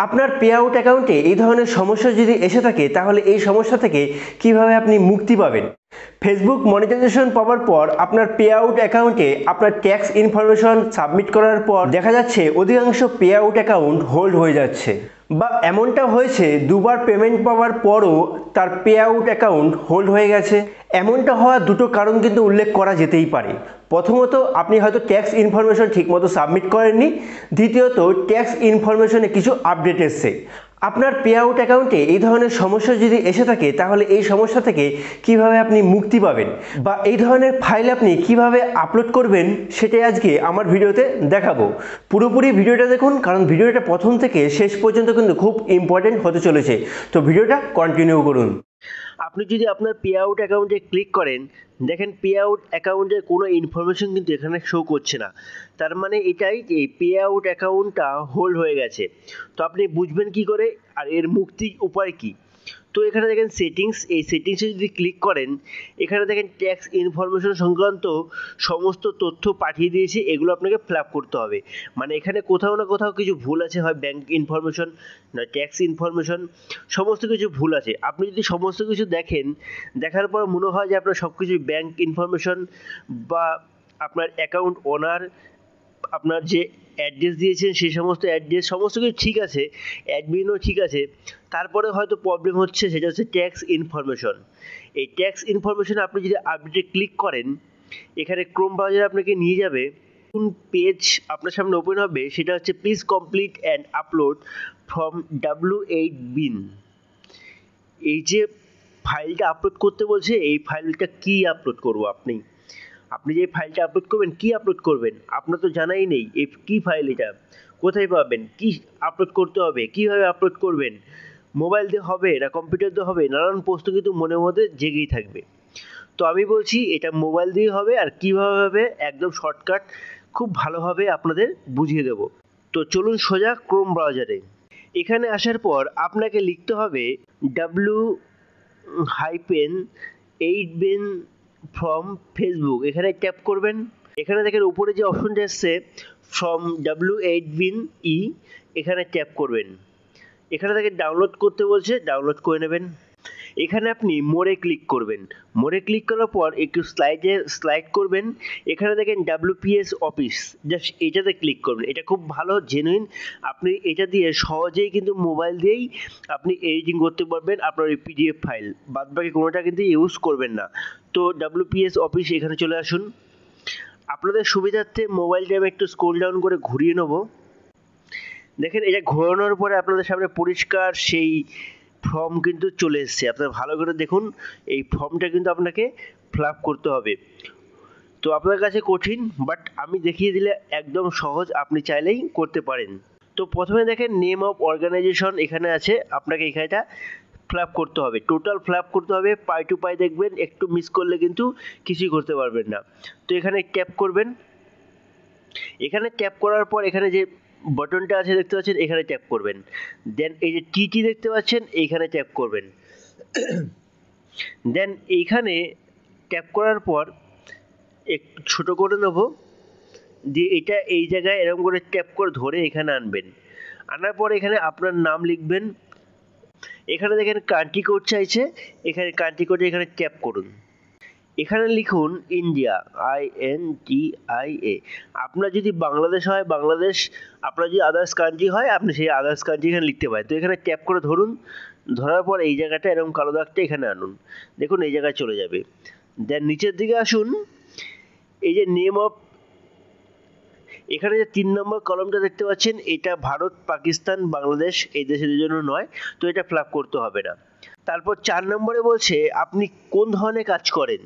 আপনার pay out অ্যাকাউন্টে এই ধরনের সমস্যা যদি এসে থাকে তাহলে এই সমস্যা থেকে কিভাবে আপনি মুক্তি পাবেন। ফেসবুক মনিটাইজেশন পাওয়ার পর আপনার পে আউট অ্যাকাউন্টে আপনার ট্যাক্স ইনফরমেশন সাবমিট করার পর দেখা যাচ্ছে অধিকাংশ পে আউট অ্যাকাউন্ট হোল্ড হয়ে যাচ্ছে, বা এমনটা হয়েছে দুবার পেমেন্ট পাওয়ার পরও তার পে আউট অ্যাকাউন্ট হোল্ড হয়ে গেছে। এমনটা হওয়ার দুটো কারণ কিন্তু উল্লেখ করা যেতেই পারে। প্রথমত, আপনি হয়তো ট্যাক্স ইনফরমেশন ঠিকমতো সাবমিট করেননি। দ্বিতীয়ত, ট্যাক্স ইনফরমেশনে কিছু আপডেট এসছে। আপনার পে আউট অ্যাকাউন্টে এই ধরনের সমস্যা যদি এসে থাকে তাহলে এই সমস্যা থেকে কিভাবে আপনি মুক্তি পাবেন, বা এই ধরনের ফাইল আপনি কিভাবে আপলোড করবেন সেটাই আজকে আমার ভিডিওতে দেখাবো। পুরোপুরি ভিডিওটা দেখুন, কারণ ভিডিওটা প্রথম থেকে শেষ পর্যন্ত কিন্তু খুব ইম্পর্টেন্ট হতে চলেছে। তো ভিডিওটা কন্টিনিউ করুন। আপনি যদি আপনার পে আউট অ্যাকাউন্টে ক্লিক করেন, দেখেন পে আউট অ্যাকাউন্টের কোনো ইনফরমেশন কিন্তু এখানে শো করছে না। তার মানে এটাই যে পে আউট অ্যাকাউন্টটা হোল্ড হয়ে গেছে। তো আপনি বুঝবেন কি করে, আর এর মুক্তির উপায় কি? তো এখানে দেখেন সেটিংস, এই সেটিংসে যদি ক্লিক করেন, এখানে দেখেন ট্যাক্স ইনফরমেশন সংক্রান্ত সমস্ত তথ্য পাঠিয়ে দিয়েছে, এগুলো আপনাকে ফিল আপ করতে হবে। মানে এখানে কোথাও না কোথাও কিছু ভুল আছে, হয় ব্যাংক ইনফরমেশন না ট্যাক্স ইনফরমেশন, সমস্ত কিছু ভুল আছে। আপনি যদি সমস্ত কিছু দেখেন, দেখার পর মনে হয় যে আপনার সব কিছু ব্যাংক ইনফরমেশন বা আপনার অ্যাকাউন্ট ওনার, আপনার যে অ্যাড্রেস দিয়েছেন সেই সমস্ত অ্যাড্রেস সমস্ত কিছু ঠিক আছে, অ্যাডমিনও ঠিক আছে, তারপরে হয়তো প্রবলেম হচ্ছে, সেটা হচ্ছে ট্যাক্স ইনফরমেশন। এই ট্যাক্স ইনফরমেশন আপনি যদি আপডেটে ক্লিক করেন, এখানে ক্রোম ব্রাউজার আপনাকে নিয়ে যাবে, কোন পেজ আপনার সামনে ওপেন হবে, সেটা হচ্ছে please complete and upload from W-8BEN। এই যে ফাইলটা আপলোড করতে বলছে, এই ফাইলটা কি আপলোড করব আপনি যে ফাইলটা আপলোড করবেন, কি আপলোড করবেন আপনার তো জানাই নেই। এই কি ফাইল, এটা কোথায় পাবেন, কি আপলোড করতে হবে, কিভাবে আপলোড করবেন, মোবাইল দিয়ে হবে না কম্পিউটার দিয়ে হবে, নানান প্রশ্ন কিন্তু মনের মধ্যে জেগেই থাকবে। তো আমি বলছি এটা মোবাইল দিয়ে হবে, আর কিভাবে হবে একদম শর্টকাট খুব ভালোভাবে আপনাদের বুঝিয়ে দেব। তো চলুন সোজা ক্রোম ব্রাউজারে। এখানে আসার পর আপনাকে লিখতে হবে W-8BEN ফ্রম ফেসবুক, এখানে ট্যাপ করবেন। এখানে দেখেন উপরে যে অপশনটা এসছে ফ্রম W-8BEN, এখানে ট্যাপ করবেন। এখানে দেখেন ডাউনলোড করতে বলছে, ডাউনলোড করে নেবেন। এখানে আপনি মোড়ে ক্লিক করবেন। মোড়ে ক্লিক করার পর একটু স্লাইড করবেন। এখানে দেখেন WPS অফিস, জাস্ট এটাতে ক্লিক করবেন। এটা খুব ভালো জেনুইন, আপনি এটা দিয়ে সহজেই কিন্তু মোবাইল দিয়েই আপনি এডিটিং করতে পারবেন আপনার এই PDF ফাইল, বাদবাকি কোনোটা কিন্তু ইউজ করবেন না। তো WPS অফিস এখানে চলে আসুন। আপনাদের সুবিধার্থে মোবাইলটা আমি একটু স্ক্রল ডাউন করে ঘুরিয়ে নেব। দেখেন এটা ঘোরানোর পরে আপনাদের সামনে পরিষ্কার সেই ফর্ম কিন্তু চলে এসছে। আপনারা ভালো করে দেখুন, এই ফর্মটা কিন্তু আপনাকে ফিল আপ করতে হবে। তো আপনার কাছে কঠিন, বাট আমি দেখিয়ে দিলে একদম সহজ, আপনি চাইলেই করতে পারেন। তো প্রথমে দেখেন নেম অফ অর্গানাইজেশন এখানে আছে, আপনাকে এখানটা ফিল আপ করতে হবে, টোটাল ফিল আপ করতে হবে। পাই টু পাই দেখবেন, একটু মিস করলে কিন্তু কিছুই করতে পারবেন না। তো এখানে ট্যাপ করবেন। এখানে ট্যাপ করার পর এখানে যে বাটনটা আছে দেখতে পাচ্ছেন, এখানে ট্যাপ করবেন। দেন এই যে টিটি দেখতে পাচ্ছেন, এইখানে ট্যাপ করবেন। দেন এইখানে ট্যাপ করার পর একটু ছোটো করে নেব, দিয়ে এটা এই জায়গায় এরকম করে ট্যাপ করে ধরে এখানে আনবেন। আনার পর এখানে আপনার নাম লিখবেন। এখানে দেখেন কান্ট্রি কোড চাইছে, এখানে কান্ট্রি কোডে এখানে ট্যাপ করুন। এখানে লিখুন ইন্ডিয়া, INDIA। আপনার যদি বাংলাদেশ হয় বাংলাদেশ, আপনার যদি আদার্স কান্ট্রি হয় আপনি সেই আদার্স কান্ট্রি এখানে লিখতে পারেন। তো এখানে ট্যাপ করে ধরুন, ধরার পর এই জায়গাটা এরকম কালো দাগটা এখানে আনুন, দেখুন এই জায়গায় চলে যাবে। দেন নিচের দিকে আসুন, এই যে নেম অফ, এখানে যে 3 নম্বর কলমটা দেখতে পাচ্ছেন, এটা ভারত, পাকিস্তান, বাংলাদেশ এই দেশের জন্য নয়, তো এটা ফিল আপ করতে হবে না। তারপর 4 নম্বরে বলছে আপনি কোন ধরনের কাজ করেন,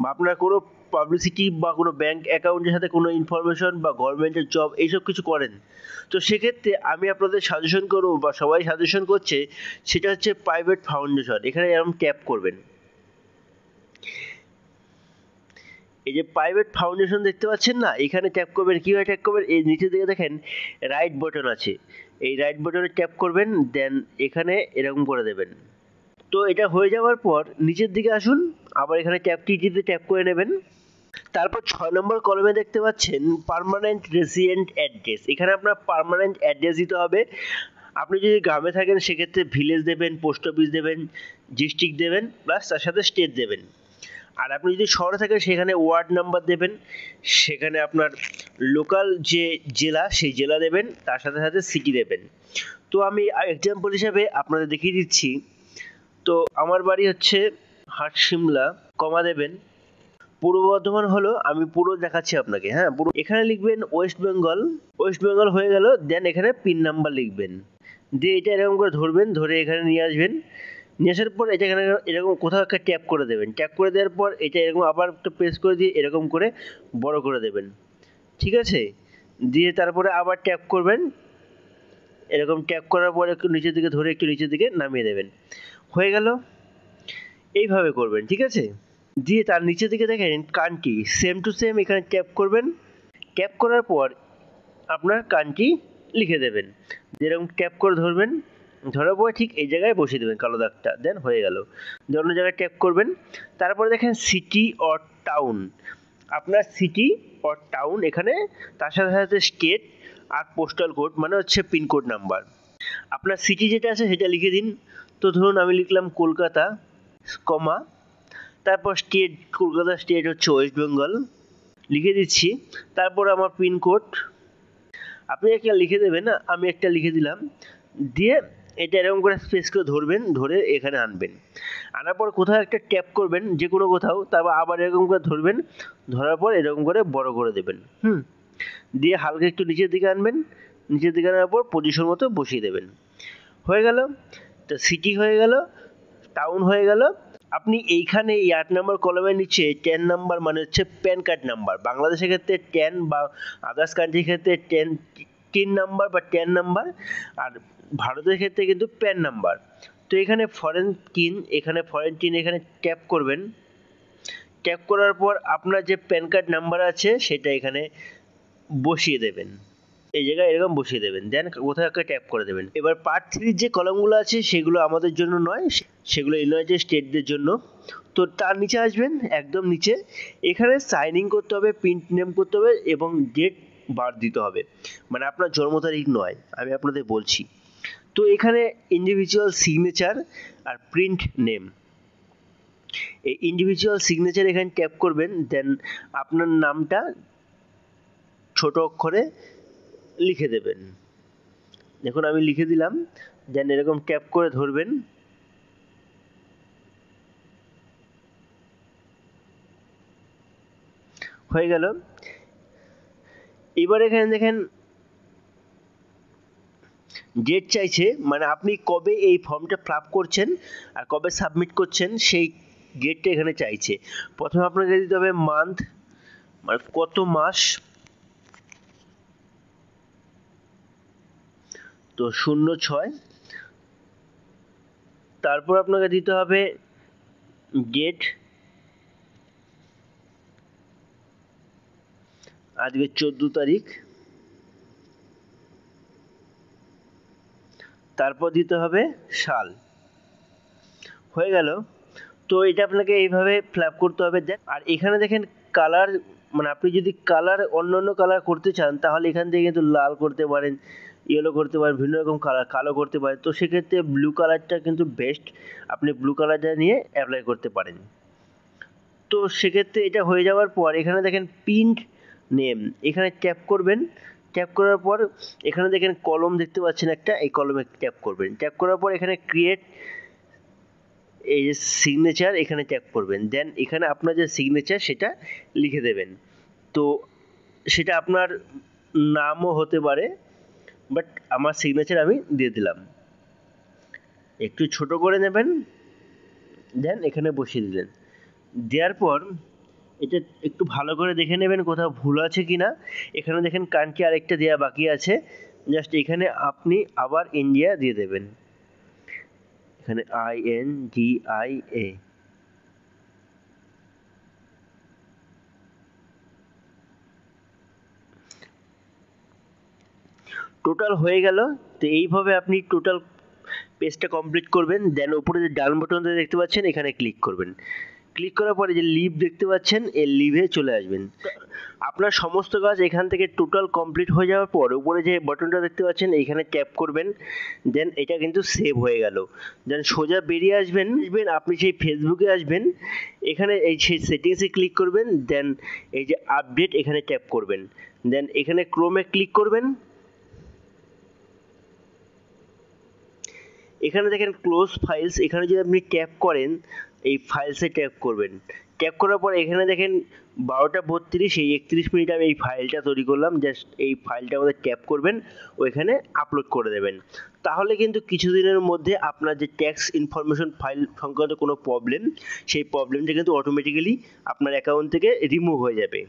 বা আপনার কোনো পাবলিসিটি বা কোনো ব্যাংক অ্যাকাউন্টের সাথে কোনো ইনফরমেশন বা গভর্নমেন্টের জব এইসব কিছু করেন। তো সেক্ষেত্রে আমি আপনাদের সাজেশন করব, বা সবাই সাজেশন করছে, সেটা হচ্ছে প্রাইভেট ফাউন্ডেশন। এখানে এরকম ট্যাপ করবেন। এই যে প্রাইভেট ফাউন্ডেশন দেখতে পাচ্ছেন না, এখানে ট্যাপ করবেন। কীভাবে ট্যাপ করবেন, এই নিচের দিকে দেখেন রাইট বাটন আছে, এই রাইট বাটনে ট্যাপ করবেন। দেন এখানে এরকম করে দেবেন। তো এটা হয়ে যাওয়ার পর নিচের দিকে আসুন, আবার এখানে টিতে ট্যাপ করে নেবেন। তারপর 6 নম্বর কলমে দেখতে পাচ্ছেন পার্মানেন্ট রেসিডেন্ট অ্যাড্রেস, এখানে আপনার পার্মানেন্ট অ্যাড্রেস দিতে হবে। আপনি যদি গ্রামে থাকেন সেক্ষেত্রে ভিলেজ দেবেন, পোস্ট অফিস দেবেন, ডিস্ট্রিক্ট দেবেন, প্লাস তার সাথে স্টেট দেবেন। আর আপনি যদি শহরে থাকেন সেখানে ওয়ার্ড নাম্বার দেবেন, সেখানে আপনার লোকাল যে জেলা সেই জেলা দেবেন, তার সাথে সাথে সিটি দেবেন। তো আমি এক্সাম্পল হিসাবে আপনাদের দেখিয়ে দিচ্ছি। তো আমার বাড়ি হচ্ছে হাটশিমলা, কমা দেবেন। পূর্ব বর্ধমান হলো, আমি পুরো দেখাচ্ছি আপনাকে, হ্যাঁ পুরো। এখানে লিখবেন ওয়েস্ট বেঙ্গল, ওয়েস্ট বেঙ্গল হয়ে গেল। দেন এখানে পিন নাম্বার লিখবেন, দিয়ে এটা এরকম করে ধরবেন, ধরে এখানে নিয়ে আসবেন। নিয়ে আসার পর এটা এখানে এরকম কোথাও একটা ট্যাপ করে দেবেন। ট্যাপ করে দেওয়ার পর এটা এরকম আবার একটু প্রেস করে দিয়ে এরকম করে বড় করে দেবেন, ঠিক আছে। দিয়ে তারপরে আবার ট্যাপ করবেন, এরকম ট্যাপ করার পর একটু নিচের দিকে ধরে একটু নিচের দিকে নামিয়ে দেবেন, হয়ে গেল। এইভাবে করবেন, ঠিক আছে। দিয়ে তার নিচের দিকে দেখেন কান্ট্রি, সেম টু সেম এখানে ট্যাপ করবেন। ট্যাপ করার পর আপনার কান্ট্রি লিখে দেবেন, যেরকম ট্যাপ করে ধরবেন, ধরার পর ঠিক এই জায়গায় বসিয়ে দেবেন কালো দাগটা, দেন হয়ে গেল। অন্য জায়গায় ট্যাপ করবেন। তারপরে দেখেন সিটি অর টাউন, আপনার সিটি অর টাউন এখানে, তার সাথে সাথে স্টেট আর পোস্টাল কোড মানে হচ্ছে পিনকোড নাম্বার। আপনার সিটি যেটা আছে সেটা লিখে দিন। তো ধরুন আমি লিখলাম কলকাতা, কমা, তারপর স্টেট, কলকাতা স্টেট হচ্ছে ওয়েস্ট বেঙ্গল, লিখে দিচ্ছি। তারপর আমার পিনকোড আপনি একটা লিখে দেবেন, আমি একটা লিখে দিলাম। দিয়ে এটা এরকম করে স্পেস করে ধরবেন, ধরে এখানে আনবেন। আনার পর কোথাও একটা ট্যাপ করবেন, যে কোনো কোথাও, তারপর আবার এরকম করে ধরবেন, ধরার পর এরকম করে বড় করে দেবেন, দিয়ে হালকা একটু নিচের দিকে আনবেন। নিচের দিকে আনার পর পজিশন মতো বসিয়ে দেবেন, হয়ে গেল। তো সিটি হয়ে গেল, টাউন হয়ে গেল। আপনি এইখানে এই 8 নম্বর কলমের নিচে 10 নাম্বার মানে হচ্ছে প্যান কার্ড নাম্বার। বাংলাদেশের ক্ষেত্রে 10 বা আদার্স কান্ট্রির ক্ষেত্রে 10 নাম্বার বা 10 নাম্বার, আর ভারতের ক্ষেত্রে কিন্তু প্যান নাম্বার। তো এখানে ফরেন টিন, এখানে ফরেন টিন এখানে ট্যাপ করবেন। ট্যাপ করার পর আপনার যে প্যান কার্ড নাম্বার আছে সেটা এখানে বসিয়ে দেবেন, এই জায়গায় এরকম বসিয়ে দেবেন, দেন কোথাও একটা ট্যাপ করে দেবেন। এবার পার্ট 3 যে কলমগুলো আছে সেগুলো আমাদের জন্য নয়, সেগুলো ইউনাইটেড স্টেটদের জন্য। তো তার নিচে আসবেন, একদম নিচে, এখানে সাইন ইন করতে হবে, প্রিন্ট নেম করতে হবে এবং ডেট বার্থ দিতে হবে, মানে আপনার জন্ম তারিখ নয়, আমি আপনাদের বলছি। তো এখানে ইন্ডিভিজুয়াল সিগনেচার আর প্রিন্ট নেম, এই ইন্ডিভিজুয়াল সিগনেচার এখানে ট্যাপ করবেন। দেন আপনার নামটা ছোট অক্ষরে লিখে দেবেন, দেখুন আমি লিখে দিলাম। দেন এরকম ট্যাপ করে ধরবেন, হয়ে গেল। এবার এখানে দেখেন ডেট চাইছে, মানে আপনি কবে এই ফর্মটা ফিল আপ করছেন আর কবে সাবমিট করছেন সেই ডেটটা এখানে চাইছে। প্রথমে আপনাকে দিতে হবে মান্থ, মানে কত মাস, তো 06। তারপর আপনাকে দিতে হবে ডেট, আজকে 14 তারিখ। তারপর দিতে হবে সাল, হয়ে গেল। তো এটা আপনাকে এইভাবে ফিল আপ করতে হবে। আর এখানে দেখেন কালার, মানে আপনি যদি কালার অন্য অন্য কালার করতে চান তাহলে এখান থেকে কিন্তু লাল করতে পারেন, ইয়েলো করতে পারেন, বিভিন্ন রকম কালার, কালো করতে পারেন। তো সেক্ষেত্রে ব্লু কালারটা কিন্তু বেস্ট, আপনি ব্লু কালারটা নিয়ে অ্যাপ্লাই করতে পারেন। তো সেক্ষেত্রে এটা হয়ে যাওয়ার পর এখানে দেখেন প্রিন্ট নেম, এখানে ট্যাপ করবেন। ট্যাপ করার পর এখানে দেখেন কলম দেখতে পাচ্ছেন একটা, এই কলমে ট্যাপ করবেন। ট্যাপ করার পর এখানে ক্রিয়েট এই যে সিগনেচার এখানে ট্যাপ করবেন। দেন এখানে আপনার যে সিগনেচার সেটা লিখে দেবেন। তো সেটা আপনার নামও হতে পারে, বাট আমার সিগনেচার আমি দিয়ে দিলাম, একটু ছোট করে নেবেন, দেন এখানে বসিয়ে দিলেন। দেওয়ার পর এটা একটু ভালো করে দেখে নেবেন কোথাও ভুল আছে কি না। এখানে দেখেন কান্ট্রি আরেকটা দেওয়া বাকি আছে, জাস্ট এখানে আপনি আবার ইন্ডিয়া দিয়ে দেবেন, এখানে INDIA। টোটাল হয়ে গেল। তো এইভাবে আপনি টোটাল পেজটা কমপ্লিট করবেন। দেন উপরে যে ডান বাটনটা দেখতে পাচ্ছেন এখানে ক্লিক করবেন। ক্লিক করার পরে যে লিভ দেখতে পাচ্ছেন এই লিভে চলে আসবেন। আপনার সমস্ত কাজ এখান থেকে টোটাল কমপ্লিট হয়ে যাওয়ার পর উপরে যে বাটনটা দেখতে পাচ্ছেন এইখানে ট্যাপ করবেন, দেন এটা কিন্তু সেভ হয়ে গেল। দেন সোজা বেরিয়ে আসবেন, আপনি সেই ফেসবুকে আসবেন, এখানে এই সেই সেটিংসে ক্লিক করবেন, দেন এই যে আপডেট এখানে ট্যাপ করবেন, দেন এখানে ক্রোমে ক্লিক করবেন। এখানে দেখেন ক্লোজ ফাইলস, এখানে যদি আপনি ট্যাপ করেন এই ফাইলসে ট্যাপ করবেন। ট্যাপ করার পর এখানে দেখেন 12:32 এই 31 মিনিট আমি এই ফাইলটা তৈরি করলাম, জাস্ট এই ফাইলটা আমাদের ট্যাপ করবেন, ওইখানে আপলোড করে দেবেন। তাহলে কিন্তু কিছুদিনের মধ্যে আপনার যে ট্যাক্স ইনফরমেশন ফাইল সংক্রান্ত কোনো প্রবলেম, সেই প্রবলেমটা কিন্তু অটোমেটিক্যালি আপনার অ্যাকাউন্ট থেকে রিমুভ হয়ে যাবে।